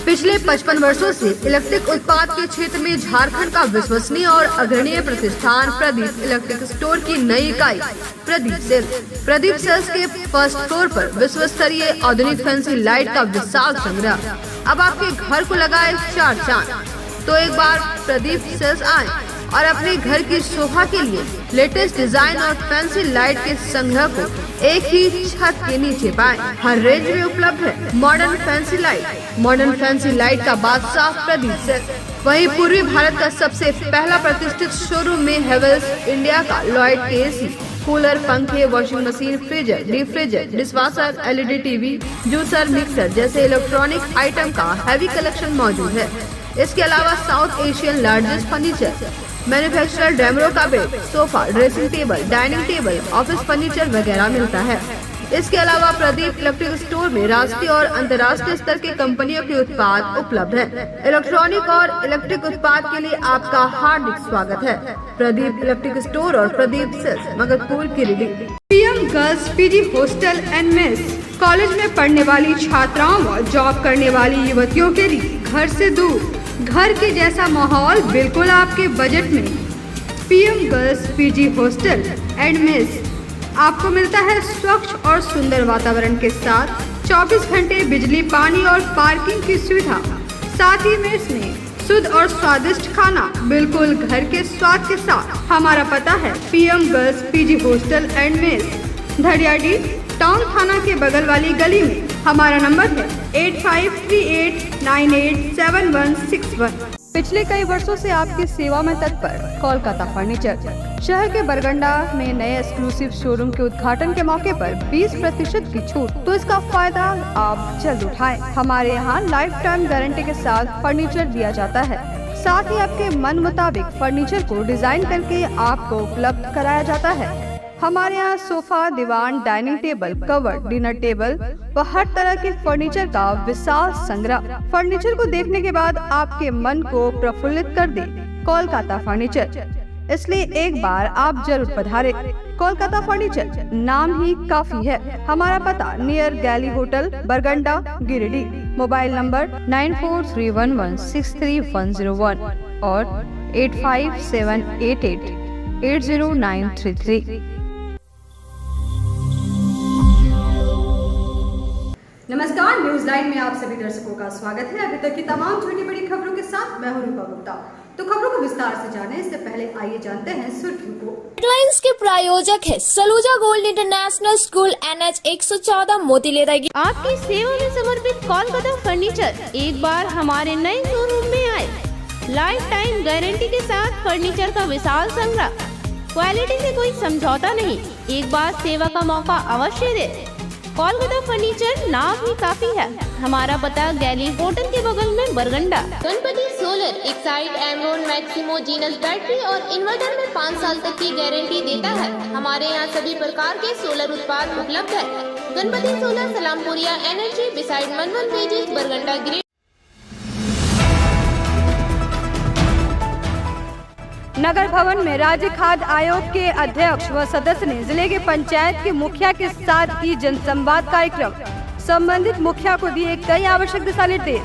पिछले 55 वर्षों से इलेक्ट्रिक उत्पाद के क्षेत्र में झारखंड का विश्वसनीय और अग्रणीय प्रतिष्ठान प्रदीप इलेक्ट्रिक स्टोर की नई इकाई प्रदीप सेल्स के फर्स्ट फ्लोर पर विश्व स्तरीय आधुनिक फैंसी लाइट का विशाल संग्रह। अब आपके घर को लगाए 4 चांद। तो एक बार प्रदीप सेल्स आए और अपने घर की शोभा के लिए लेटेस्ट डिजाइन और फैंसी लाइट के संग्रह को एक ही छत के नीचे पाएं। हर रेंज में उपलब्ध है मॉडर्न फैंसी लाइट का बादशाह प्रदीप सेल्स। वहीं पूर्वी भारत का सबसे पहला प्रतिष्ठित शोरूम में हेवेल्स इंडिया का लॉयड के एसी, कूलर, पंखे, washing machine, freezer, deep freezer, dishwasher, LED TV, juicer, mixer जैसे इलेक्ट्रॉनिक आइटम का हैवी कलेक्शन मौजूद है। इसके अलावा South Asian largest furniture manufacturer Damro का bed, sofa, dressing table, dining table, office furniture वगैरह मिलता है। इसके अलावा प्रदीप इलेक्ट्रिक स्टोर में राष्ट्रीय और अंतर्राष्ट्रीय स्तर के कंपनियों के उत्पाद उपलब्ध हैं। इलेक्ट्रॉनिक और इलेक्ट्रिक उत्पाद के लिए आपका हार्दिक स्वागत है। प्रदीप इलेक्ट्रिक स्टोर और Pradeep sales, Magarpur, Giridih. PM girls PG hostel and mess college में पढ़ने वाली छात्राओं व जॉब करने वाली युवतियों के लिए घर से दूर घर के जैसा माहौल बिल्कुल आपके बजट में। PM girls PG hostel and mess आपको मिलता है स्वच्छ और सुंदर वातावरण के साथ 24 घंटे बिजली, पानी और पार्किंग की सुविधा। साथ ही मेस में शुद्ध और स्वादिष्ट खाना बिल्कुल घर के स्वाद के साथ। हमारा पता है PM girls PG hostel and mess, धड़ियाडी टाउन थाना के बगल वाली गली में। हमारा नंबर है 8538987161। पिछले कई वर्षों से आपकी सेवा में तत्पर कोलकाता फर्नीचर। शहर के बरगंडा में नए एक्सक्लूसिव शोरूम के उद्घाटन के मौके पर 20% की छूट, तो इसका फायदा आप जल्द उठाएं। हमारे यहाँ लाइफ टाइम गारंटी के साथ फर्नीचर दिया जाता है। साथ ही आपके मन मुताबिक फर्नीचर को डिजाइन करके आपको उपलब्ध कराया जाता है। हमारे यहाँ सोफा, दीवान, dining table, cover, dinner table व हर तरह के फर्नीचर का विशाल संग्रह। फर्नीचर को देखने के बाद आपके मन को प्रफुल्लित कर दे कोलकाता फर्नीचर, इसलिए एक बार आप जरूर पधारें। कोलकाता फर्नीचर नाम ही काफी है। हमारा पता नियर गैली होटल, बरगंडा, गिरिडीह। मोबाइल नंबर 9431163101 और 8578880933। नमस्कार, न्यूज लाइन में आप सभी दर्शकों का स्वागत है। अभी तक की तमाम छोटी बड़ी खबरों के साथ मैं हूं रूपा गुप्ता। तो खबरों को विस्तार से जाने इससे पहले आइए जानते हैं सुर्खियों को। हेडलाइंस के प्रायोजक है Saluja gold international school, NH 114, मोतीलेरा। आपकी सेवा में समर्पित कोलकाता फर्नीचर एक बार हमारे नए शोरूम में आए। लाइफ टाइम गारंटी के साथ फर्नीचर का विशाल संग्रह। क्वालिटी से कोई समझौता नहीं, एक बार सेवा का मौका अवश्य दे। कोलकाता फर्नीचर नाम ही काफी है। हमारा पता गैली होटल के बगल में, बरगंडा। गणपति सोलर एक side Amaron Maximo genus battery और इन्वर्टर में 5 साल तक की गारंटी देता है। हमारे यहाँ सभी प्रकार के सोलर उत्पाद उपलब्ध है। Ganpati solar, Salampuria energy, beside Manman pages, Barganda, Giridih. नगर भवन में राज्य खाद्य आयोग के अध्यक्ष व सदस्य ने जिले के पंचायत के मुखिया के साथ की जनसंवाद कार्यक्रम। संबंधित मुखिया को दिए कई आवश्यक दिशा निर्देश।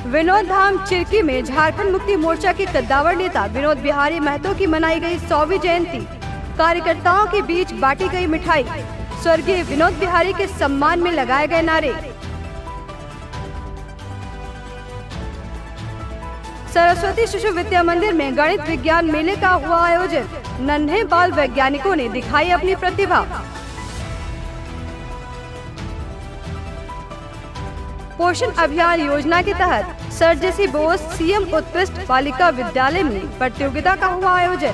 विनोद धाम चिरकी में झारखंड मुक्ति मोर्चा के कद्दावर नेता विनोद बिहारी महतो की मनाई गई 100वीं जयंती। कार्यकर्ताओं के बीच बांटी गई मिठाई। स्वर्गीय विनोद बिहारी के सम्मान में लगाए गए नारे। सरस्वती शिशु विद्या मंदिर में गणित विज्ञान मेले का हुआ आयोजन। नन्हे बाल वैज्ञानिकों ने दिखाई अपनी प्रतिभा। पोषण अभियान योजना के तहत सर जेसी बोस सीएम उत्कृष्ट बालिका विद्यालय में प्रतियोगिता का हुआ आयोजन।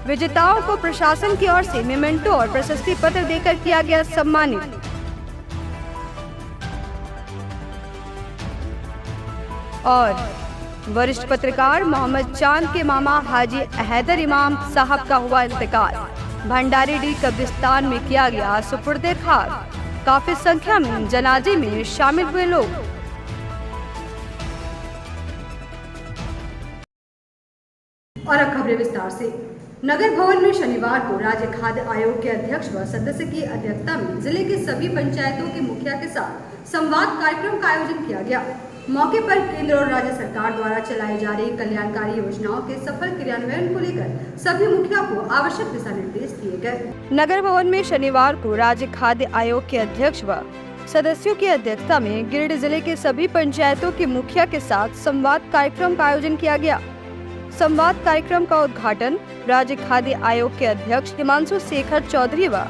विजेताओं को प्रशासन की ओर से मेमेंटो और प्रशस्ति पत्र देकर किया गया सम्मानित। और वरिष्ठ पत्रकार मोहम्मद चांद के मामा हाजी हैदर इमाम साहब का हुआ इंतकाल। भंडारी डी कब्रिस्तान में किया गया सुपुर्दे खाक। काफी संख्या में जनाजे में शामिल हुए लोग। और अब खबरें विस्तार से। नगर भवन में शनिवार को राज्य खाद्य आयोग के अध्यक्ष व सदस्य की अध्यक्षता में जिले के सभी पंचायतों के मुखिया के साथ संवाद कार्यक्रम का आयोजन किया गया। मौके पर केंद्र और राज्य सरकार द्वारा चलाई जा रही कल्याणकारी योजनाओं के सफल क्रियान्वयन को लेकर सभी मुखिया को आवश्यक दिशा निर्देश दिए गए। नगर भवन में शनिवार को राज्य खाद्य आयोग के अध्यक्ष व सदस्यों की अध्यक्षता में गिरिडीह जिले के सभी पंचायतों के मुखिया के साथ संवाद कार्यक्रम का आयोजन किया गया। संवाद कार्यक्रम का उद्घाटन राज्य खाद्य आयोग के अध्यक्ष हिमांशु शेखर चौधरी व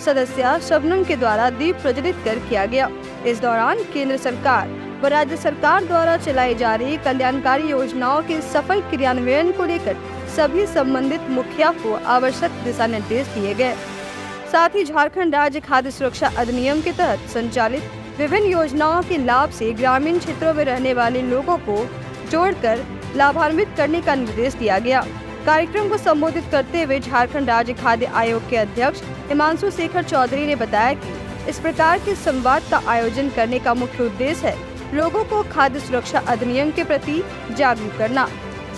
सदस्य शबनम के द्वारा दीप प्रज्वलित कर किया गया। इस दौरान केंद्र सरकार व राज्य सरकार द्वारा चलाई जा रही कल्याणकारी योजनाओं के सफल क्रियान्वयन को लेकर सभी संबंधित मुखिया को आवश्यक दिशा निर्देश दिए गए। साथ ही झारखंड राज्य खाद्य सुरक्षा अधिनियम के तहत संचालित विभिन्न योजनाओं के लाभ से ग्रामीण क्षेत्रों में रहने वाले लोगों को जोड़कर लाभान्वित करने का निर्देश दिया गया। कार्यक्रम को संबोधित करते हुए झारखंड राज्य खाद्य आयोग के अध्यक्ष हिमांशु शेखर चौधरी ने बताया कि इस प्रकार के संवाद का आयोजन करने का मुख्य उद्देश्य है लोगों को खाद्य सुरक्षा अधिनियम के प्रति जागरूक करना,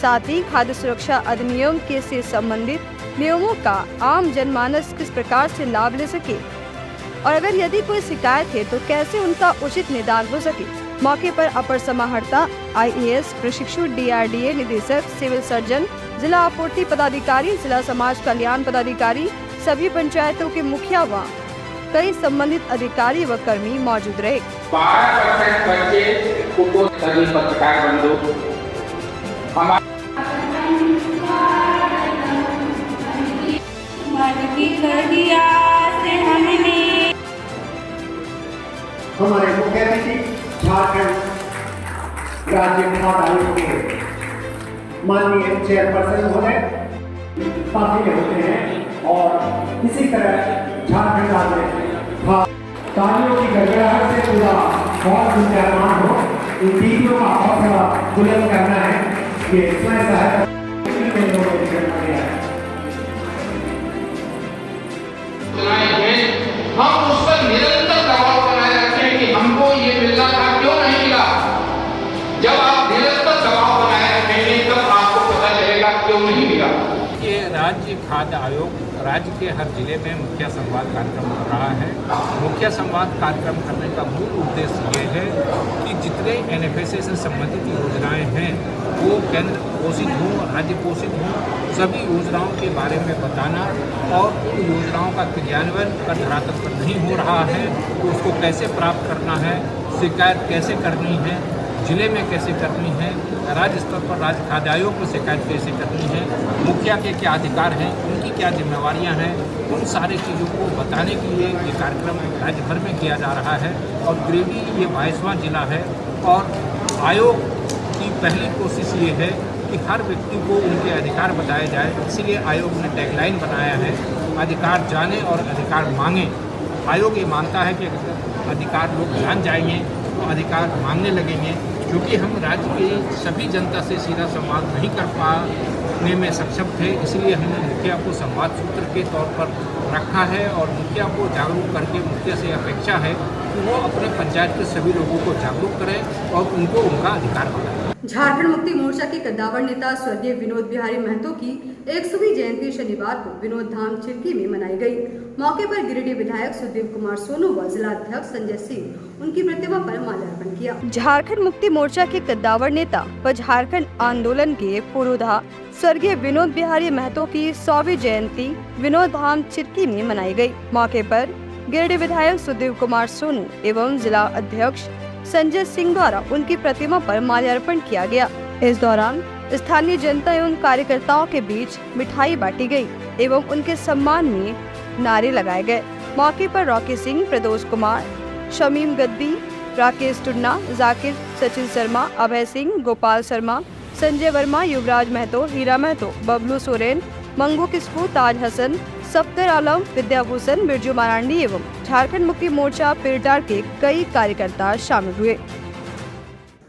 साथ ही खाद्य सुरक्षा अधिनियम के से संबंधित नियमों का आम जनमानस किस प्रकार से लाभ ले सके और अगर यदि कोई शिकायत है तो कैसे उनका उचित निदान हो सके। मौके पर अपर समाहर्ता IAS प्रशिक्षु DRDA निदेशक सिविल सर्जन जिला आपूर्ति पदाधिकारी जिला समाज कल्याण पदाधिकारी सभी पंचायतों के मुखिया व कई संबंधित अधिकारी व कर्मी मौजूद रहे। 12% बच्चे सभी पत्रकार बंधु हमारे मुख्य अतिथि झारखंड राज्य खाद्य आयोग के माननीय चेयरपर्सन महोदय काफी होते हैं और इसी तरह झारखंड राज्य कार्यों की गड़बड़ाहट से पूरा बहुत विद्यमान हो, इन दीदियों का हौसला बुलंद करना है, ये स्वयं सहायता हम उस पर निरंतर दबाव बनाए रखते हैं कि हमको ये मिलना था, क्यों नहीं मिला। जब आप निरंतर दबाव बनाए रखेंगे तब आपको पता चलेगा क्यों नहीं मिला। ये राज्य खाद्य आयोग राज्य के हर जिले में मुखिया संवाद कार्यक्रम कर रहा है। मुखिया संवाद कार्यक्रम करने का मूल उद्देश्य ये है कि जितने NFSA से संबंधित योजनाएं हैं वो केंद्र पोषित हों, राज्य पोषित हों, सभी योजनाओं के बारे में बताना और उन योजनाओं का क्रियान्वयन कर धरातल पर नहीं हो रहा है तो उसको कैसे प्राप्त करना है, शिकायत कैसे करनी है, जिले में कैसे करनी है, राज्य स्तर पर राज्य खाद्य आयोग में शिकायत कैसे करनी है, मुखिया के क्या अधिकार हैं, उनकी क्या जिम्मेवारियां हैं, उन सारी चीज़ों को बताने के लिए ये कार्यक्रम राज्य भर में किया जा रहा है। और गिरिडीह ये 22वां जिला है और आयोग की पहली कोशिश ये है कि हर व्यक्ति को उनके अधिकार बताए जाए। इसीलिए आयोग ने टैगलाइन बनाया है, अधिकार जाने और अधिकार मांगे। आयोग ये मानता है कि अधिकार लोग जान जाएंगे तो अधिकार मांगने लगेंगे। क्योंकि हम राज्य की सभी जनता से सीधा संवाद नहीं कर पाने में सक्षम थे, इसलिए हमने मुखिया को संवाद सूत्र के तौर पर रखा है और मुखिया को जागरूक करके मुखिया से अपेक्षा है कि वो अपने पंचायत के सभी लोगों को जागरूक करें और उनको उनका अधिकार बताएं। झारखंड मुक्ति मोर्चा के कद्दावर नेता स्वर्गीय विनोद बिहारी महतो की 100वीं जयंती शनिवार को विनोद धाम चिरकी में मनाई गई। मौके पर गिरिडीह विधायक सुदेव कुमार सोनू व जिला अध्यक्ष संजय सिंह उनकी प्रतिमा पर माल्यार्पण किया। झारखंड मुक्ति मोर्चा के कद्दावर नेता व झारखंड आंदोलन के पुरोधा स्वर्गीय विनोद बिहारी महतो की 100वीं जयंती विनोद धाम चिरकी में मनाई गई। मौके पर गिरिडीह विधायक सुदेव कुमार सोनू एवं जिला अध्यक्ष संजय सिंह द्वारा उनकी प्रतिमा पर माल्यार्पण किया गया। इस दौरान स्थानीय जनता एवं कार्यकर्ताओं के बीच मिठाई बांटी गई एवं उनके सम्मान में नारे लगाए गए। मौके पर रॉकी सिंह, प्रदोष कुमार, शमीम गद्दी, राकेश टुन्ना, जाकिर, सचिन शर्मा, अभय सिंह, गोपाल शर्मा, संजय वर्मा, युवराज महतो, हीरा महतो, बबलू सोरेन, मंगू किस्कू, ताज हसन, सफ्तर आलम, विद्याभूषण, बिरजू मारांडी एवं झारखंड मुक्ति मोर्चा पिरटार के कई कार्यकर्ता शामिल हुए।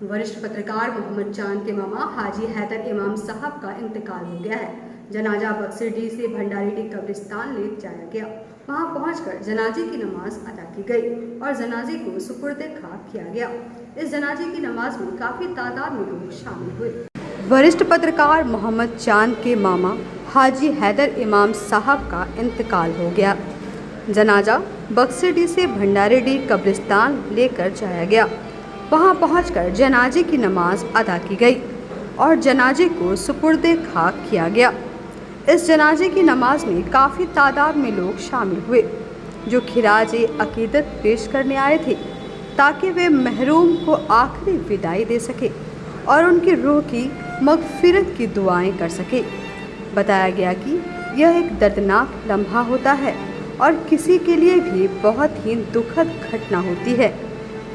वरिष्ठ पत्रकार मोहम्मद चांद के मामा हाजी हैदर इमाम साहब का इंतकाल हो गया है। जनाजा बक्सरडीह से भंडारीडी कब्रिस्तान ले जाया गया। वहां पहुंचकर जनाजे की नमाज अदा की गई और जनाजे को सुपुर्दे खाक किया गया। इस जनाजे की नमाज में काफी तादाद में लोग शामिल हुए। वरिष्ठ पत्रकार मोहम्मद चांद के मामा हाजी हैदर इमाम साहब का इंतकाल हो गया। जनाजा बक्सडी से भंडारेडी कब्रिस्तान लेकर जाया गया। वहां पहुंचकर जनाजे की नमाज अदा की गई और जनाजे को सुपुर्दे खाक किया गया। इस जनाजे की नमाज में काफ़ी तादाद में लोग शामिल हुए जो खिराज अकीदत पेश करने आए थे ताकि वे महरूम को आखिरी विदाई दे सके और उनकी रूह की मगफिरत की दुआएं कर सके। बताया गया कि यह एक दर्दनाक लम्हा होता है और किसी के लिए भी बहुत ही दुखद घटना होती है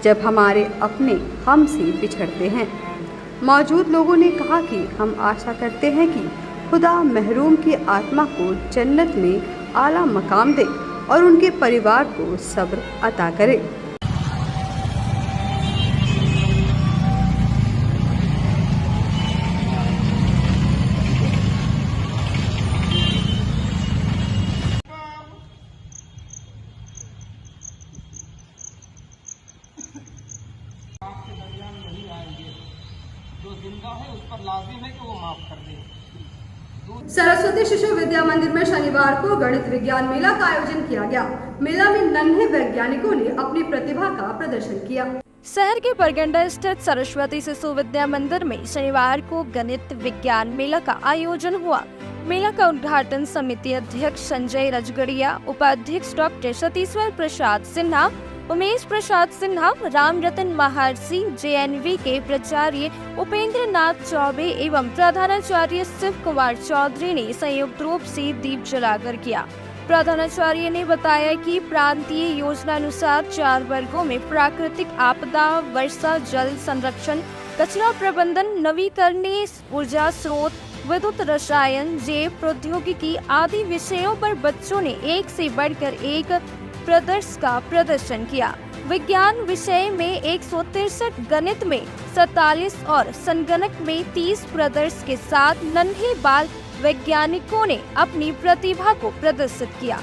जब हमारे अपने हमसे बिछड़ते हैं। मौजूद लोगों ने कहा कि हम आशा करते हैं कि खुदा महरूम की आत्मा को जन्नत में आला मकाम दे और उनके परिवार को सब्र अता करे। सरस्वती शिशु विद्या मंदिर में शनिवार को गणित विज्ञान मेला का आयोजन किया गया। मेला में नन्हे वैज्ञानिकों ने अपनी प्रतिभा का प्रदर्शन किया। शहर के बरगंडा स्थित सरस्वती शिशु विद्या मंदिर में शनिवार को गणित विज्ञान मेला का आयोजन हुआ। मेला का उद्घाटन समिति अध्यक्ष संजय रजगड़िया, उपाध्यक्ष डॉक्टर सतीश्वर प्रसाद सिन्हा, उमेश प्रसाद सिन्हा, राम रतन महर्षि, JNV के प्राचार्य उपेंद्र नाथ चौबे एवं प्रधानाचार्य शिव कुमार चौधरी ने संयुक्त रूप से दीप जलाकर किया। प्रधानाचार्य ने बताया कि प्रांतीय योजना अनुसार 4 वर्गों में प्राकृतिक आपदा, वर्षा जल संरक्षण, कचरा प्रबंधन, नवीकरणीय ऊर्जा स्रोत, विद्युत, रसायन, जैव प्रौद्योगिकी आदि विषयों पर बच्चों ने एक से बढ़कर एक प्रदर्शन का प्रदर्शन किया। विज्ञान विषय में 163, गणित में 47 और संगणक में 30 प्रदर्शन के साथ नन्हे बाल वैज्ञानिकों ने अपनी प्रतिभा को प्रदर्शित किया।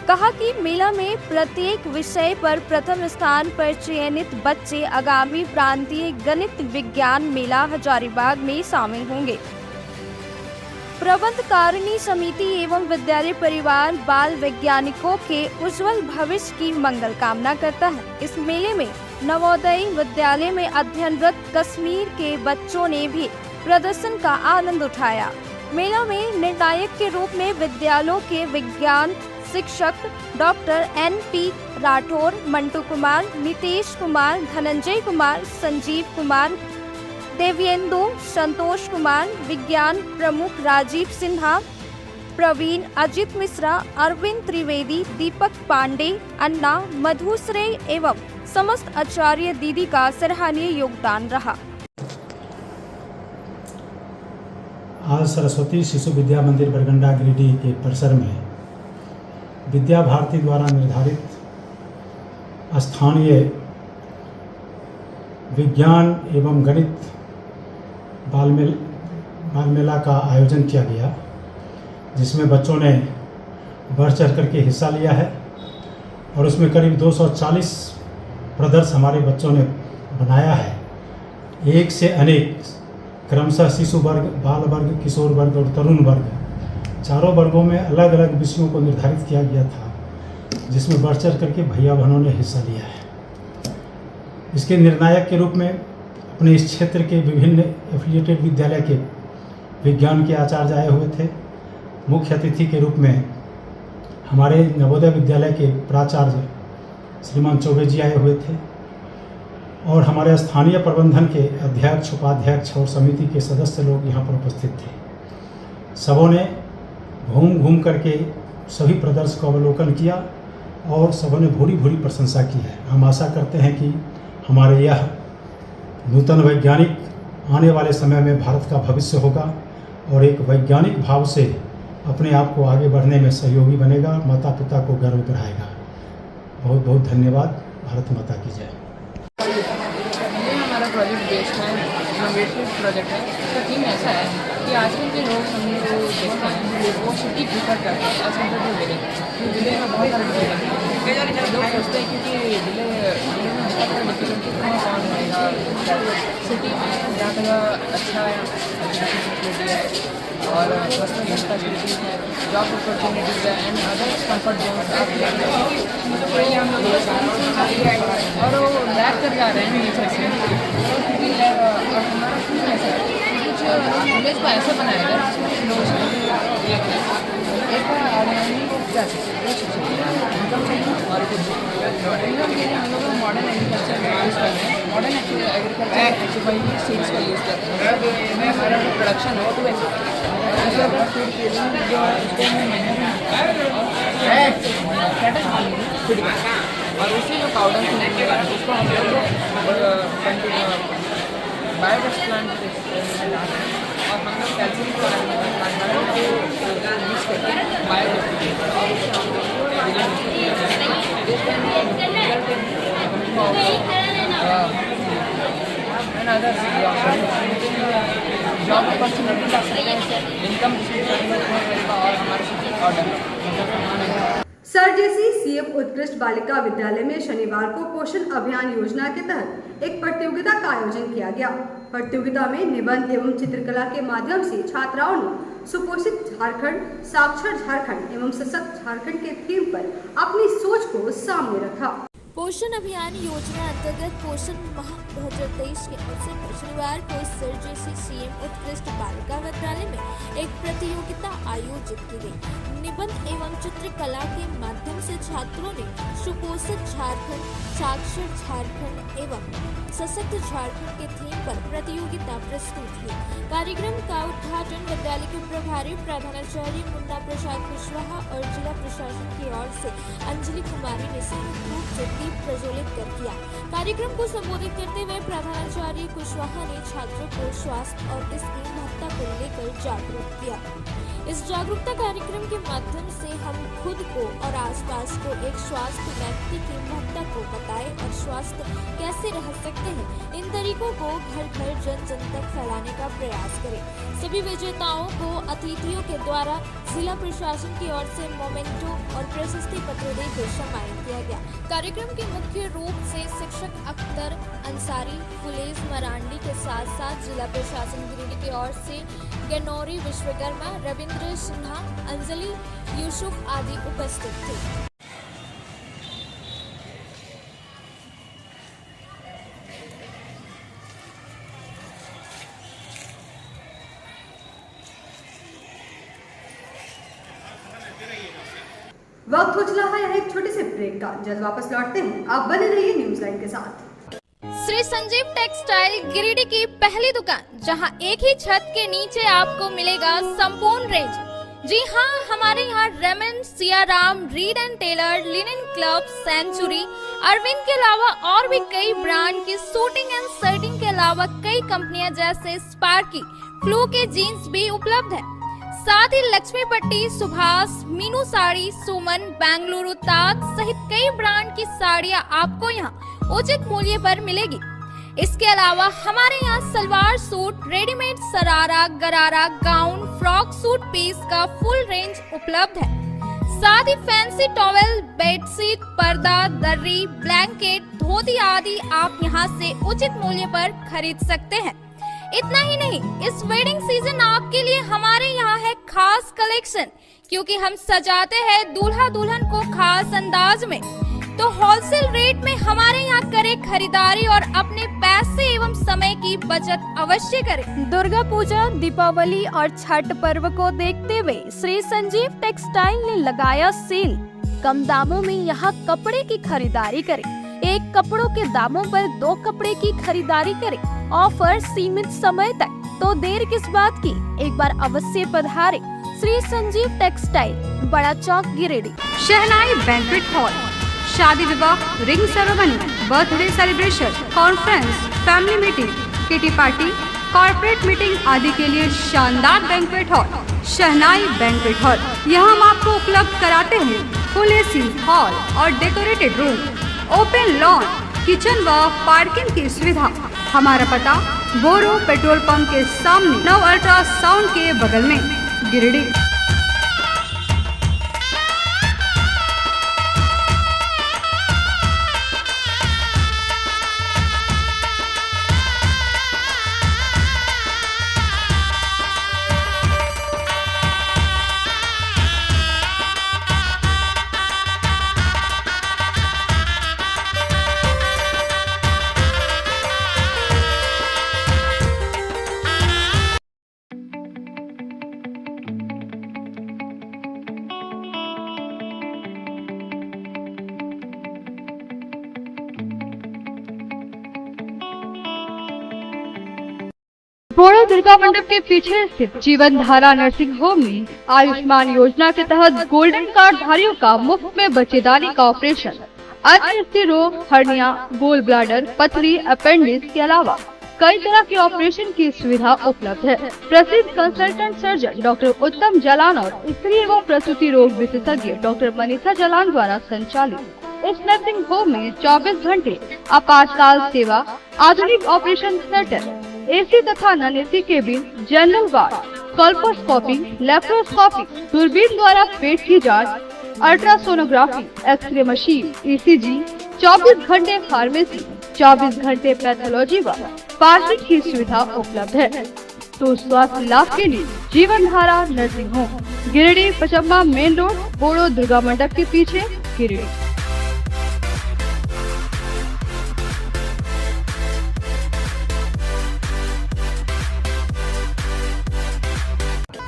कहा कि मेला में प्रत्येक विषय पर प्रथम स्थान पर चयनित बच्चे आगामी प्रांतीय गणित विज्ञान मेला हजारीबाग में शामिल होंगे। प्रबंधकारिणी समिति एवं विद्यालय परिवार बाल वैज्ञानिकों के उज्जवल भविष्य की मंगल कामना करता है। इस मेले में नवोदय विद्यालय में अध्ययनरत कश्मीर के बच्चों ने भी प्रदर्शन का आनंद उठाया। मेला में निर्णायक के रूप में विद्यालयों के विज्ञान शिक्षक डॉक्टर NP राठौर, मंटू कुमार, नीतीश कुमार, धनंजय कुमार, संजीव कुमार, देवेंदु, संतोष कुमार, विज्ञान प्रमुख राजीव सिन्हा, प्रवीण, अजित मिश्रा, अरविंद त्रिवेदी, दीपक पांडे, अन्ना, मधुश्रेय एवं समस्त आचार्य दीदी का सराहनीय योगदान रहा। आज सरस्वती शिशु विद्या मंदिर बरगंडा गिरिडीह के परिसर में विद्या भारती द्वारा निर्धारित स्थानीय विज्ञान एवं गणित बाल मेला का आयोजन किया गया, जिसमें बच्चों ने बढ़ चढ़ करके हिस्सा लिया है और उसमें करीब 240 प्रदर्शन हमारे बच्चों ने बनाया है। एक से अनेक क्रमशः शिशु वर्ग, बाल वर्ग, किशोर वर्ग और तरुण वर्ग, चारों वर्गों में अलग अलग विषयों को निर्धारित किया गया था, जिसमें बढ़ चढ़ करके भैया बहनों ने हिस्सा लिया है। इसके निर्णायक के रूप में अपने इस क्षेत्र के विभिन्न एफिलिएटेड विद्यालय के विज्ञान के आचार्य आए हुए थे। मुख्य अतिथि के रूप में हमारे नवोदय विद्यालय के प्राचार्य श्रीमान चौबे जी आए हुए थे और हमारे स्थानीय प्रबंधन के अध्यक्ष, उपाध्यक्ष और समिति के सदस्य लोग यहाँ पर उपस्थित थे। सबों ने घूम घूम करके सभी प्रदर्शन को अवलोकन किया और सबों ने भूरी भूरी प्रशंसा की है। हम आशा करते हैं कि हमारे यह नूतन वैज्ञानिक आने वाले समय में भारत का भविष्य होगा और एक वैज्ञानिक भाव से अपने आप को आगे बढ़ने में सहयोगी बनेगा, माता पिता को गर्व कराएगा। बहुत बहुत धन्यवाद। भारत माता की जय। ये हमारा प्रोजेक्ट बेस्ड है, इनोवेटिव प्रोजेक्ट है। इसका थीम ऐसा है कि आजकल के लोग हम जो देखते हैं वो सिटी प्रीफर करते हैं as compare to village. Village में बहुत सारे लोग लगते हैं, लोग सोचते हैं क्योंकि विलेज में डिफिकल्टी कौन रहेगा, सिटी में जाकर अच्छा फैसिलिटी है और पर्सनल फैसिलिटीज़ हैं, जॉब अपॉर्चुनिटीज़ है एंड अदर कंफर्ट जोन्स आप और वो लैग कर जा रहे हैं नेचर से क्योंकि और हमारा क्यों ऐसा है कुछ विलेज को ऐसा बनाया जाए लोग एक आर्मी को क्या इनकम चाहिए और कुछ इनकम के लिए हम लोग मॉडर्न एग्रीकल्चर यूज़ कर रहे हैं। मॉडर्न एग्रीकल्चर वही सीड्स का यूज़ करते हैं हमारा जो प्रोडक्शन है टू फूड के लिए जो उसको और उससे जो पाउडर उसको हम लोग बायोगैस प्लांट और हम लोग कैल्शियम प्लांट को यूज़ करके biogas and other job opportunity ला सकते हैं इनकम और हमारे ऑर्डर सरजेसी सीएम उत्कृष्ट बालिका विद्यालय में शनिवार को पोषण अभियान योजना के तहत एक प्रतियोगिता का आयोजन किया गया। प्रतियोगिता में निबंध एवं चित्रकला के माध्यम से छात्राओं ने सुपोषित झारखंड, साक्षर झारखंड एवं सशक्त झारखंड के थीम पर अपनी सोच को सामने रखा। पोषण अभियान योजना अंतर्गत पोषण माह 2023 के अवसर पर शनिवार को सरजेसी सीएम उत्कृष्ट बालिका विद्यालय में एक प्रतियोगिता आयोजित की गई। निबंध एवं चित्रकला के माध्यम से छात्रों ने सुपोषित झारखंड, साक्षर झारखंड एवं सशक्त झारखंड के थीम पर प्रतियोगिता प्रस्तुत की। कार्यक्रम का उद्घाटन विद्यालय के प्रभारी प्रधानाचार्य मुन्ना प्रसाद कुशवाहा और जिला प्रशासन की ओर से अंजलि कुमारी ने संयुक्त रूप से दीप प्रज्वलित कर किया। कार्यक्रम को संबोधित करते हुए प्रधानाचार्य कुशवाहा ने छात्रों को स्वास्थ्य और इसकी महत्ता को लेकर जागरूक किया। इस जागरूकता कार्यक्रम के माध्यम से हम खुद को और आसपास को एक स्वस्थ व्यक्ति की महत्ता को बताएं और स्वस्थ कैसे रह सकते हैं, इन तरीकों को घर घर जन जन तक फैलाने का प्रयास करें। सभी विजेताओं को अतिथियों के द्वारा जिला प्रशासन की ओर से मोमेंटो और प्रशस्ति पत्र देकर सम्मानित किया गया। कार्यक्रम के मुख्य रूप से शिक्षक अख्तर अंसारी, फुलेज मरांडी के साथ साथ जिला प्रशासन गिरिडीह की ओर से गनौरी विश्वकर्मा, रविंद्र सिन्हा, अंजलि यूसुफ आदि उपस्थित थे। वक्त हो चला है एक छोटे से ब्रेक का। जल्द वापस लौटते हैं, आप बने रहिए न्यूज़ लाइन के साथ। श्री संजीव टेक्सटाइल गिरिडीह की पहली दुकान, जहां एक ही छत के नीचे आपको मिलेगा संपूर्ण रेंज। जी हां, हमारे यहाँ Raymond, Siyaram, Reid and Taylor, linen club, Century, Arvind के अलावा और भी कई ब्रांड की सूटिंग एंड शर्टिंग के अलावा कई कंपनियां जैसे स्पार्की, फ्लू के जीन्स भी उपलब्ध है। साथ ही लक्ष्मी पट्टी, सुभाष, मीनू साड़ी, सुमन, बेंगलुरु ताज सहित कई ब्रांड की साड़ियां आपको यहाँ उचित मूल्य पर मिलेगी। इसके अलावा हमारे यहाँ सलवार सूट, रेडीमेड सरारा, गरारा, गाउन, फ्रॉक सूट पीस का फुल रेंज उपलब्ध है। साथ ही फैंसी टॉवेल, बेडशीट, पर्दा, दर्री, ब्लैंकेट, धोती आदि आप यहाँ से उचित मूल्य पर खरीद सकते हैं। इतना ही नहीं, इस वेडिंग सीजन आपके लिए हमारे यहाँ है खास कलेक्शन, क्योंकि हम सजाते हैं दूल्हा दुल्हन को खास अंदाज में। तो होलसेल रेट में हमारे यहाँ करें खरीदारी और अपने पैसे एवं समय की बचत अवश्य करें। दुर्गा पूजा, दीपावली और छठ पर्व को देखते हुए श्री संजीव टेक्सटाइल ने लगाया सेल। कम दामों में यहाँ कपड़े की खरीदारी करें। एक कपड़ों के दामों पर 2 कपड़े की खरीदारी करें। ऑफर सीमित समय तक, तो देर किस बात की, एक बार अवश्य पधारें। श्री संजीव टेक्सटाइल, बड़ा चौक, गिरिडीह। शहनाई बैंक्वेट हॉल, शादी विवाह, ring ceremony, birthday celebration, conference, family meeting, kitty party, corporate meeting आदि के लिए शानदार बैंक्वेट हॉल शहनाई बैंक्वेट हॉल। यहाँ हम आपको उपलब्ध कराते हैं फुल एसी हॉल और decorated room, open lawn, kitchen व पार्किंग की सुविधा। हमारा पता बोरो पेट्रोल पंप के सामने, नव अल्ट्रासाउंड के बगल में, गिरिडीह। बोड़ो दुर्गा मंडप के पीछे स्थित जीवन धारा नर्सिंग होम में आयुष्मान योजना के तहत गोल्डन कार्ड धारियों का मुफ्त में बच्चेदानी का ऑपरेशन, अन्य स्थिर रोग, हर्निया, गोल ब्लाडर, पथरी, अपेंडिक्स के अलावा कई तरह के ऑपरेशन की सुविधा उपलब्ध है। प्रसिद्ध कंसल्टेंट सर्जन डॉक्टर उत्तम जालान और स्त्री एवं प्रसूति रोग विशेषज्ञ डॉक्टर मनीषा जालान द्वारा संचालित इस नर्सिंग होम में 24 घंटे आपातकाल सेवा, आधुनिक ऑपरेशन थिएटर, एसी तथा non AC cabin, general ward, colposcopy, laparoscopy, दूरबीन द्वारा पेट की जांच, अल्ट्रासोनोग्राफी, एक्सरे मशीन, ईसीजी, 24 घंटे फार्मेसी, 24 घंटे पैथोलॉजी व पार्किंग की सुविधा उपलब्ध है। तो स्वास्थ्य लाभ के लिए Jeevan Dhara nursing home, Giridih Pachamba main road, Boro Durga Mandap के पीछे, Giridih.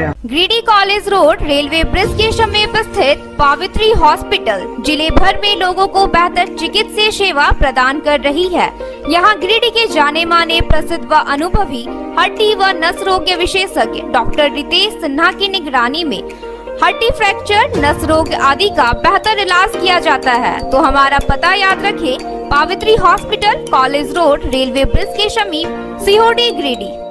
Giridih college road railway bridge के समीप स्थित पावित्री हॉस्पिटल जिले भर में लोगों को बेहतर चिकित्सीय सेवा प्रदान कर रही है। यहाँ गिरिडीह के जाने माने प्रसिद्ध व अनुभवी हड्डी व नस रोग के विशेषज्ञ डॉक्टर रितेश सिन्हा की निगरानी में हड्डी फ्रैक्चर, नस रोग आदि का बेहतर इलाज किया जाता है। तो हमारा पता याद रखें, Pavitri hospital, college road, railway bridge के समीप, सीहोडी, गिरिडीह।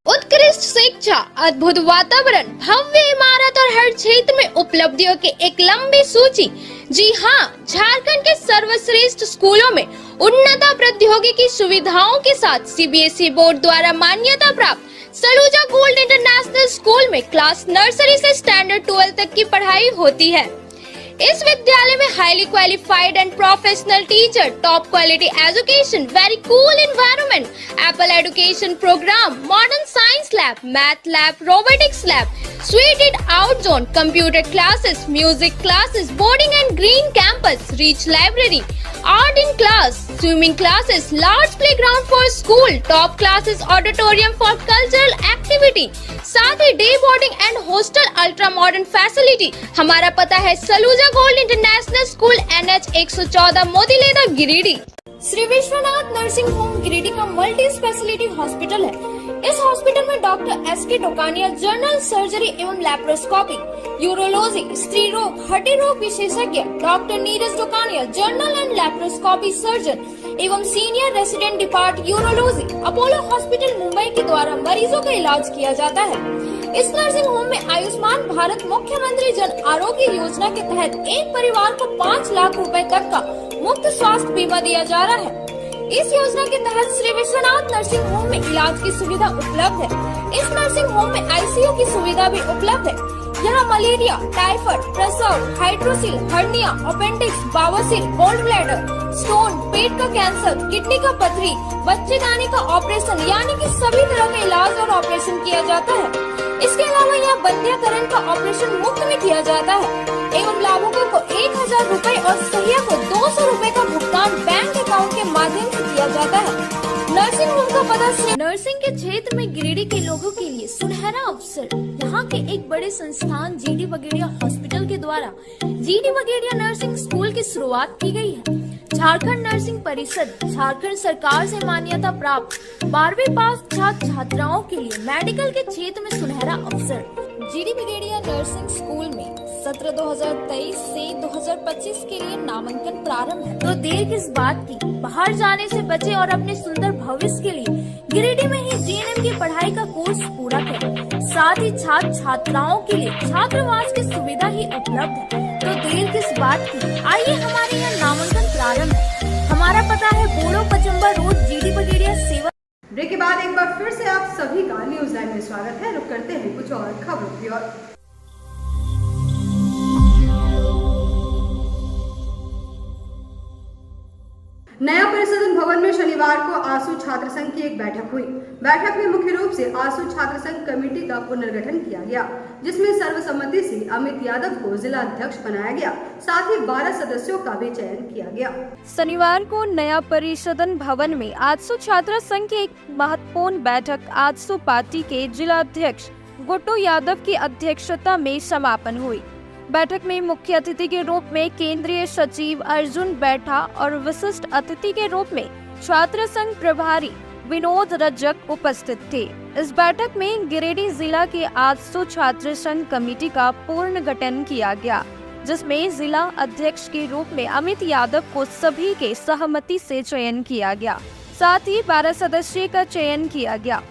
उत्कृष्ट शिक्षा, अद्भुत वातावरण, भव्य इमारत और हर क्षेत्र में उपलब्धियों की एक लंबी सूची। जी हाँ, झारखंड के सर्वश्रेष्ठ स्कूलों में उन्नत प्रौद्योगिकी सुविधाओं के साथ सीबीएसई बोर्ड द्वारा मान्यता प्राप्त सलूजा गोल्ड इंटरनेशनल स्कूल में क्लास नर्सरी से स्टैंडर्ड 12 तक की पढ़ाई होती है। इस विद्यालय में highly qualified and professional teacher, top quality education, very cool environment, Apple education programme, modern science lab, math lab, robotics lab, suited out zone, computer classes, music classes, boarding and green campus, rich library, art in class, swimming classes, large playground for school, top classes, auditorium for cultural activity, साथ ही day boarding and hostel, ultra modern facility. हमारा पता है Saluja gold international school, NH 114, Motileda, Giridih. Shri Vishwanath nursing home Giridih का multi speciality hospital है। इस hospital में doctor S K Tokania general surgery एवं लैप्रोस्कोपी, यूरोलॉजी, स्त्री रोग, हड्डी रोग विशेषज्ञ, doctor Neeraj Tokania general and laparoscopy surgeon एवं senior resident depart urology, Apollo hospital Mumbai के द्वारा मरीजों का इलाज किया जाता है। इस नर्सिंग होम में आयुष्मान भारत मुख्यमंत्री जन आरोग्य योजना के तहत एक परिवार को 5 लाख रुपए तक का मुफ्त स्वास्थ्य बीमा दिया जा रहा है। इस योजना के तहत श्री विश्वनाथ नर्सिंग होम में इलाज की सुविधा उपलब्ध है। इस नर्सिंग होम में आईसीयू की सुविधा भी उपलब्ध है। यहाँ मलेरिया, टाइफाइड, प्रसव, हाइड्रोसिल, हर्निया, अपेंडिक्स, बवासीर, गोल्ड ब्लैडर, स्टोन, पेट का कैंसर, किडनी का पथरी, बच्चेदानी का ऑपरेशन यानी कि सभी तरह का इलाज और ऑपरेशन किया जाता है। इसके अलावा यहाँ बंध्याकरण का ऑपरेशन मुफ्त में किया जाता है एवं लाभुकों को 1000 रुपए और सहिया को 200 रुपए का भुगतान बैंक अकाउंट के माध्यम से किया जाता है। नर्सिंग होम का पता नर्सिंग के क्षेत्र में गिरिडीह के लोगों के लिए सुनहरा अवसर। यहाँ के एक बड़े संस्थान जीडी बगेड़िया हॉस्पिटल के द्वारा जीडी बगेड़िया नर्सिंग स्कूल की शुरुआत की गई है। झारखंड नर्सिंग परिषद झारखंड सरकार से मान्यता प्राप्त 12वीं पास छात्र छात्राओं के लिए मेडिकल के क्षेत्र में सुनहरा अवसर। जीडी बगेड़िया नर्सिंग स्कूल में सत्र 2023 से 2025 के लिए नामांकन प्रारंभ है। तो देर किस बात की, बाहर जाने से बचे और अपने सुंदर भविष्य के लिए गिरिडीह में ही जीएनएम की पढ़ाई का कोर्स पूरा करें। साथ ही छात्र छात्राओं के लिए छात्रावास की सुविधा ही उपलब्ध है। तो देर किस बात की, आइए हमारे यहाँ नामांकन प्रारंभ है। हमारा पता है बोड़ो पचम्बा रोड, जीडी बगेड़िया सेवा। ब्रेक के बाद एक बार फिर से आप सभी का न्यूज लाइन में स्वागत है। रुक करते हैं कुछ और खबरों की ओर। नया परिसदन भवन में शनिवार को आसू छात्र संघ की एक बैठक हुई। बैठक में मुख्य रूप से आसू छात्र संघ कमेटी का पुनर्गठन किया गया, जिसमें सर्वसम्मति से अमित यादव को जिला अध्यक्ष बनाया गया। साथ ही 12 सदस्यों का भी चयन किया गया। शनिवार को नया परिसदन भवन में आजसू छात्र संघ की एक महत्वपूर्ण बैठक आजसू पार्टी के जिला अध्यक्ष गुड्डू यादव की अध्यक्षता में समापन हुई। बैठक में मुख्य अतिथि के रूप में केंद्रीय सचिव अर्जुन बैठा और विशिष्ट अतिथि के रूप में छात्र संघ प्रभारी विनोद रजक उपस्थित थे। इस बैठक में गिरिडीह जिला के 800 छात्र संघ कमेटी का पूर्ण गठन किया गया, जिसमें जिला अध्यक्ष के रूप में अमित यादव को सभी के सहमति से चयन किया गया। साथ ही 12 सदस्यों का चयन किया गया।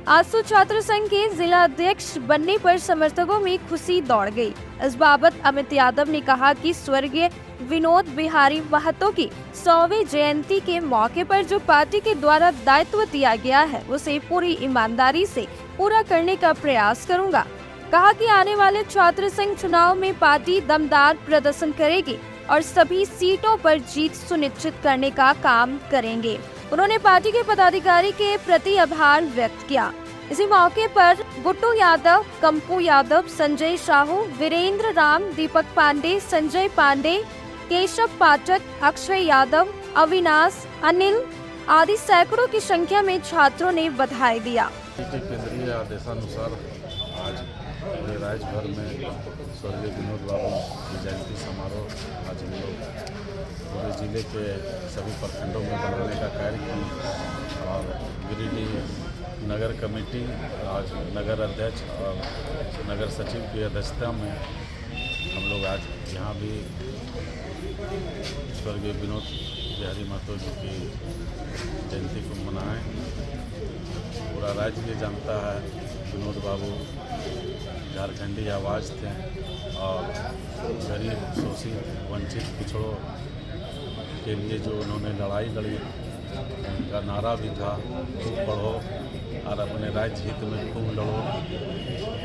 800 छात्र संघ के जिला अध्यक्ष बनने पर समर्थकों में खुशी दौड़ गई। इस बाबत अमित यादव ने कहा कि स्वर्गीय विनोद बिहारी महतो की 100वीं जयंती के मौके पर जो पार्टी के द्वारा दायित्व दिया गया है उसे पूरी ईमानदारी से पूरा करने का प्रयास करूंगा। कहा कि आने वाले छात्र संघ चुनाव में पार्टी दमदार प्रदर्शन करेगी और सभी सीटों पर जीत सुनिश्चित करने का काम करेंगे। उन्होंने पार्टी के पदाधिकारी के प्रति आभार व्यक्त किया। इसी मौके पर गुट्टू यादव, कंपू यादव, संजय साहू, वीरेंद्र राम, दीपक पांडे, संजय पांडे, केशव पाठक, अक्षय यादव, अविनाश, अनिल आदि सैकड़ों की संख्या में छात्रों ने बधाई दिया। केंद्रीय आदेशानुसार आज पूरे राज्य भर में स्वर्गीय विनोद बाबू की जयंती समारोह आज हम लोग पूरे जिले के सभी प्रखंडों में बनाने का कार्य किया और गिरिडीह नगर कमेटी, आज नगर अध्यक्ष और नगर सचिव की अध्यक्षता में हम लोग आज यहाँ भी स्वर्गीय विनोद बिहारी महतो जी की जयंती को मनाएं। पूरा राज्य ये जानता है विनोद बाबू झारखंडी आवाज़ थे और गरीब, शोषित, वंचित पिछड़ों के लिए जो उन्होंने लड़ाई लड़ी, उनका नारा भी था खूब पढ़ो और अपने राज्य हित में खूब लड़ो।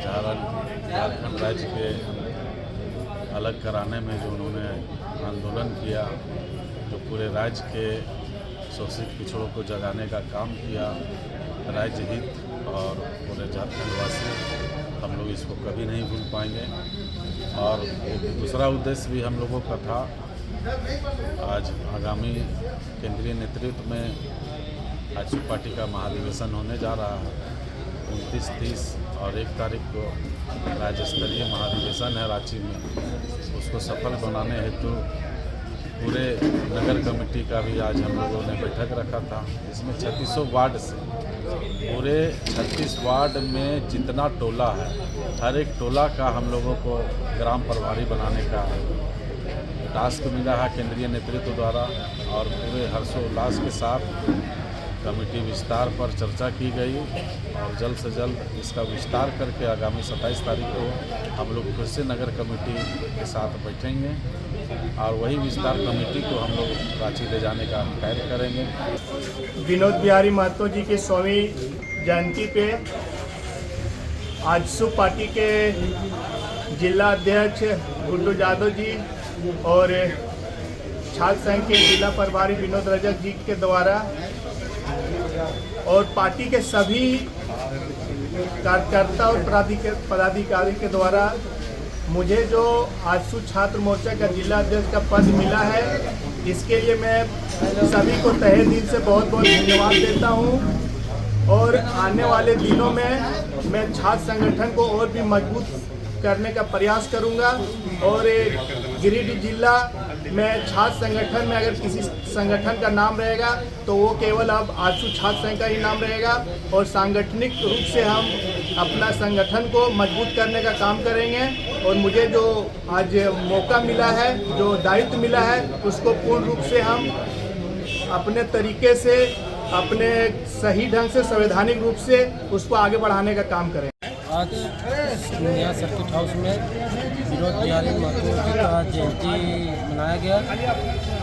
झारखंड राज्य के अलग कराने में जो उन्होंने आंदोलन किया, जो पूरे राज्य के शोषित पिछड़ों को जगाने का काम किया, राज्य हित और पूरे झारखंड वासी हम लोग इसको कभी नहीं भूल पाएंगे। और एक दूसरा उद्देश्य भी हम लोगों का था, आज आगामी केंद्रीय नेतृत्व में आज पार्टी का महाधिवेशन होने जा रहा है। 29, 30 और 1 तारीख को राज्य स्तरीय महाधिवेशन है रांची में। उसको सफल बनाने हेतु पूरे नगर कमेटी का भी आज हम लोगों ने बैठक रखा था। इसमें 3600 वार्ड से पूरे 36 वार्ड में जितना टोला है, हर एक टोला का हम लोगों को ग्राम प्रभारी बनाने का टास्क मिला है केंद्रीय नेतृत्व द्वारा। और पूरे हर्षोल्लास के साथ कमेटी विस्तार पर चर्चा की गई और जल्द से जल्द इसका विस्तार करके आगामी 27 तारीख को हम लोग फिर से नगर कमेटी के साथ बैठेंगे और वही विस्तार कमेटी को हम लोग रांची ले जाने का कार्य करेंगे। विनोद बिहारी महतो जी की 100वीं जयंती पे आजसू पार्टी के जिला अध्यक्ष गुड्डू यादव जी और छात्र संघ के जिला प्रभारी विनोद रजक जी के द्वारा और पार्टी के सभी कार्यकर्ता और पदाधिकारी के द्वारा मुझे जो आजसू छात्र मोर्चा का जिला अध्यक्ष का पद मिला है, इसके लिए मैं सभी को तहे दिल से बहुत बहुत धन्यवाद देता हूं। और आने वाले दिनों में मैं छात्र संगठन को और भी मजबूत करने का प्रयास करूंगा और गिरिडीह जिला में छात्र संगठन में अगर किसी संगठन का नाम रहेगा तो वो केवल अब आजसू छात्र संघ का ही नाम रहेगा और सांगठनिक रूप से हम अपना संगठन को मजबूत करने का काम करेंगे। और मुझे जो आज मौका मिला है, जो दायित्व मिला है, उसको पूर्ण रूप से हम अपने तरीके से, अपने सही ढंग से, संवैधानिक रूप से उसको आगे बढ़ाने का काम करें। आज नया सर्किट हाउस में विनोद बिहारी महतो जी का जयंती मनाया गया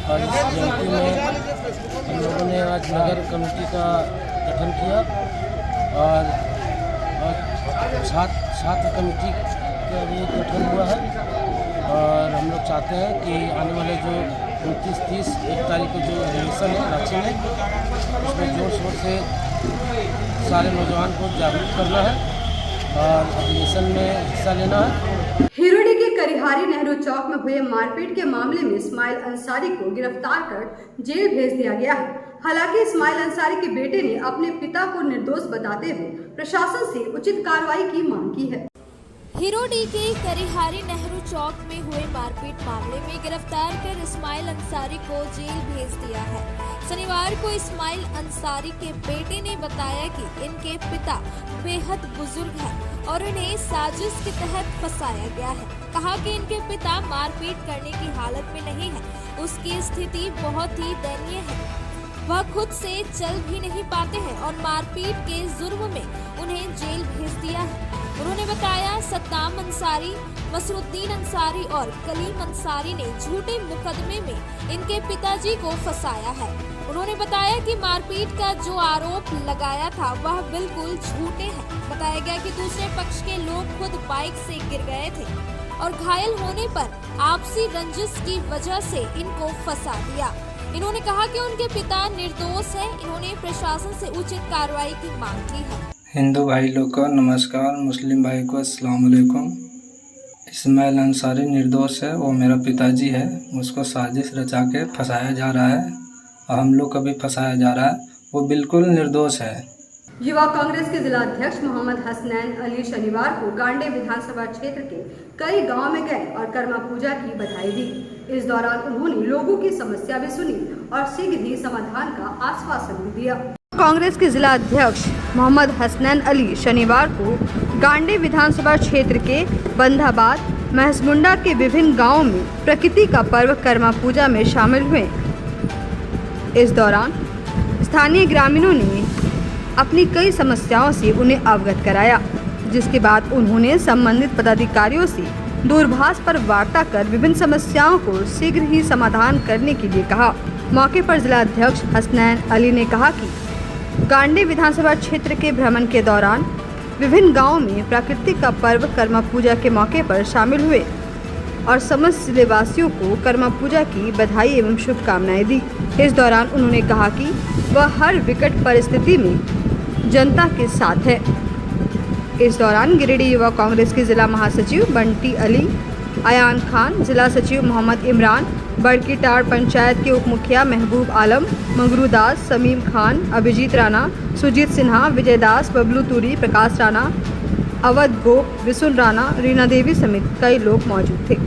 और इस जयंती में हम लोगों ने आज नगर कमेटी का गठन किया और छात्र कमेटी का भी गठन हुआ है। और हम लोग चाहते हैं कि आने वाले जो 29, 30, 1 तारीख को जो अधिवेशन है रांची में, उसमें जोर शोर से सारे नौजवान को जागरूक करना है और अधिवेशन में हिस्सा लेना है। हिरोडी के करिहारी नेहरू चौक में हुए मारपीट के मामले में इस्माइल अंसारी को गिरफ्तार कर जेल भेज दिया गया है। हालांकि इस्माइल अंसारी के बेटे ने अपने पिता को निर्दोष बताते हुए प्रशासन से उचित कार्रवाई की मांग की है। हिरोडी के करिहारी नेहरू चौक में हुए मारपीट मामले में गिरफ्तार कर इस्माइल अंसारी को जेल भेज दिया है। शनिवार को इस्माइल अंसारी के बेटे ने बताया कि इनके पिता बेहद बुजुर्ग हैं और उन्हें साजिश के तहत फंसाया गया है। कहा कि इनके पिता मारपीट करने की हालत में नहीं है, उसकी स्थिति बहुत ही दयनीय है, वह खुद से चल भी नहीं पाते हैं और मारपीट के जुर्म में उन्हें जेल भेज दिया है। उन्होंने बताया सद्दाम अंसारी, मसरुद्दीन अंसारी और कलीम अंसारी ने झूठे मुकदमे में इनके पिताजी को फंसाया है। उन्होंने बताया कि मारपीट का जो आरोप लगाया था वह बिल्कुल झूठे हैं। बताया गया कि दूसरे पक्ष के लोग खुद बाइक से गिर गए थे और घायल होने पर आपसी रंजिश की वजह से इनको फंसा दिया। इन्होंने कहा कि उनके पिता निर्दोष हैं। इन्होंने प्रशासन से उचित कार्रवाई की मांग की है। हिंदू भाई लोग को नमस्कार, मुस्लिम भाई को अस्सलाम वालेकुम। इस्माइल अंसारी निर्दोष है, वो मेरा पिताजी है। उसको साजिश रचा के फंसाया जा रहा है और हम लोग को भी फंसाया जा रहा है। वो बिल्कुल निर्दोष है। युवा कांग्रेस के जिला अध्यक्ष मोहम्मद हसनैन अली शनिवार को गांडे विधानसभा क्षेत्र के कई गांव में गए और कर्मा पूजा की बधाई दी। इस दौरान उन्होंने लोगों की समस्या भी सुनी और शीघ्र ही समाधान का आश्वासन भी दिया। कांग्रेस के जिला अध्यक्ष मोहम्मद हसनैन अली शनिवार को गांडे विधानसभा क्षेत्र के बंधाबाद, महसमुंडा के विभिन्न गांवों में प्रकृति का पर्व कर्मा पूजा में शामिल हुए। इस दौरान स्थानीय ग्रामीणों ने अपनी कई समस्याओं से उन्हें अवगत कराया, जिसके बाद उन्होंने संबंधित पदाधिकारियों से दूरभाष पर वार्ता कर विभिन्न समस्याओं को शीघ्र ही समाधान करने के लिए कहा। मौके पर जिला अध्यक्ष हसनैन अली ने कहा कि गांडे विधानसभा क्षेत्र के भ्रमण के दौरान विभिन्न गांवों में प्राकृतिक का पर्व कर्मा पूजा के मौके पर शामिल हुए और समस्त जिलेवासियों को कर्मा पूजा की बधाई एवं शुभकामनाएं दी। इस दौरान उन्होंने कहा कि वह हर विकट परिस्थिति में जनता के साथ है। इस दौरान गिरिडीह युवा कांग्रेस के जिला महासचिव बंटी अली, अयान खान, जिला सचिव मोहम्मद इमरान, बड़की टाड़ पंचायत के उप मुखिया महबूब आलम, मंगरू दास, समीम खान, अभिजीत राणा, सुजीत सिन्हा, विजय दास, बबलू तुरी, प्रकाश राणा, अवध गोप, विसुन राणा, रीना देवी समेत कई लोग मौजूद थे।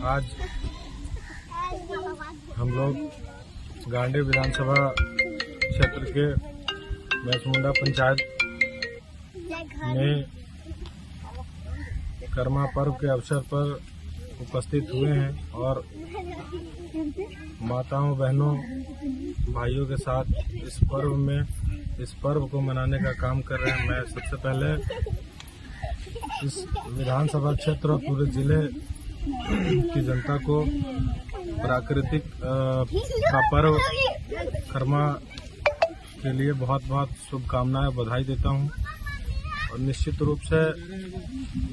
आज हम लोग गांडे विधानसभा क्षेत्र के महसमुंडा पंचायत में कर्मा पर्व के अवसर पर उपस्थित हुए हैं और माताओं, बहनों, भाइयों के साथ इस पर्व को मनाने का काम कर रहे हैं। मैं सबसे पहले इस विधानसभा क्षेत्र और पूरे जिले की जनता को प्राकृतिक का पर्व कर्मा के लिए बहुत बहुत शुभकामनाएं, बधाई देता हूं। और निश्चित रूप से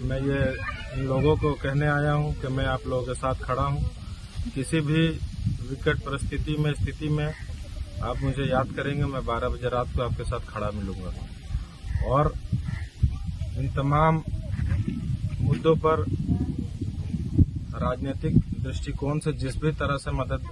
मैं ये इन लोगों को कहने आया हूं कि मैं आप लोगों के साथ खड़ा हूं। किसी भी विकट परिस्थिति स्थिति में आप मुझे याद करेंगे, मैं 12 बजे रात को आपके साथ खड़ा मिलूंगा और इन तमाम मुद्दों पर राजनीतिक दृष्टिकोण से जिस भी तरह से मदद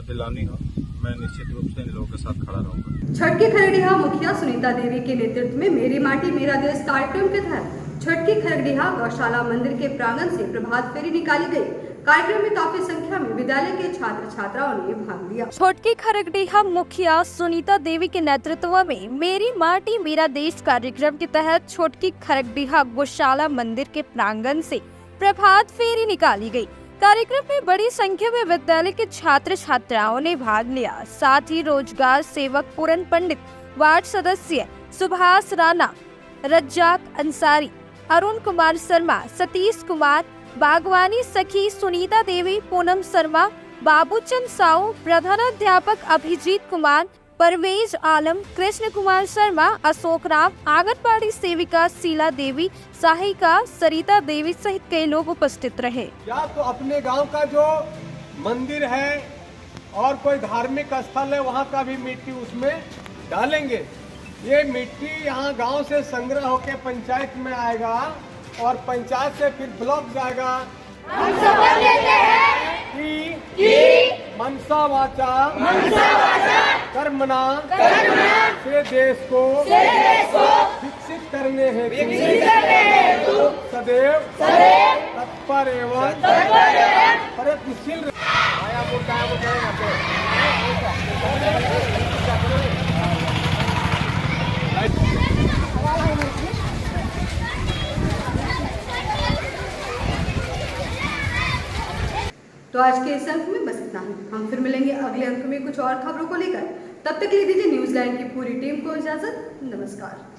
दिलानी हो, मैं निश्चित रूप से इन लोगों के साथ खड़ा रहूंगा। छठ की खरगडीहा मुखिया सुनीता देवी के नेतृत्व में मेरी माटी मेरा देश कार्यक्रम के तहत छठ की खरगडीहा गौशाला मंदिर के प्रांगण से प्रभात फेरी निकाली गई। कार्यक्रम में काफी संख्या में विद्यालय के छात्र छात्राओं ने भाग लिया। छोटकी खरगडीहा मुखिया सुनीता देवी के नेतृत्व में मेरी माटी मेरा देश कार्यक्रम के तहत छोटकी खरगडीहा गौशाला मंदिर के प्रांगण से प्रभात फेरी निकाली गई। कार्यक्रम में बड़ी संख्या में विद्यालय के छात्र छात्राओं ने भाग लिया। साथ ही रोजगार सेवक पूरन पंडित, वार्ड सदस्य सुभाष राणा, रज्जाक अंसारी, अरुण कुमार शर्मा, सतीश कुमार, बागवानी सखी सुनीता देवी, पूनम शर्मा, बाबूचंद साहू, प्रधानाध्यापक अभिजीत कुमार, परवेज आलम, कृष्ण कुमार शर्मा, अशोक राम, आंगनबाड़ी सेविका शीला देवी, सहायिका सरिता देवी सहित कई लोग उपस्थित रहे। या तो अपने गांव का जो मंदिर है और कोई धार्मिक स्थल है वहां का भी मिट्टी उसमें डालेंगे ये मिट्टी यहाँ गांव से संग्रह होकर पंचायत में आएगा और पंचायत से फिर ब्लॉक जाएगा। हम शपथ लेते हैं कि मनसा वाचा कर्मणा से देश को विकसित करने हेतु सदैव तत्पर एवं प्रयत्नशील तो आज के इस अंक में बस इतना ही। हम फिर मिलेंगे अगले अंक में कुछ और खबरों को लेकर। तब तक के लिए दीजिए न्यूज़ लाइन की पूरी टीम को इजाजत। नमस्कार।